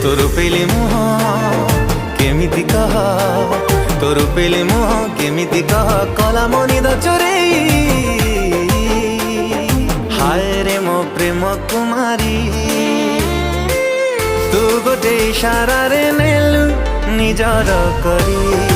तोर पेली मुह केमिति कह तोर पेली मुह केमिति कह कला मो निद चोरेई हाय रे मो प्रेम कुमारी तू गोटे इशारा रे नेलु निजर करी।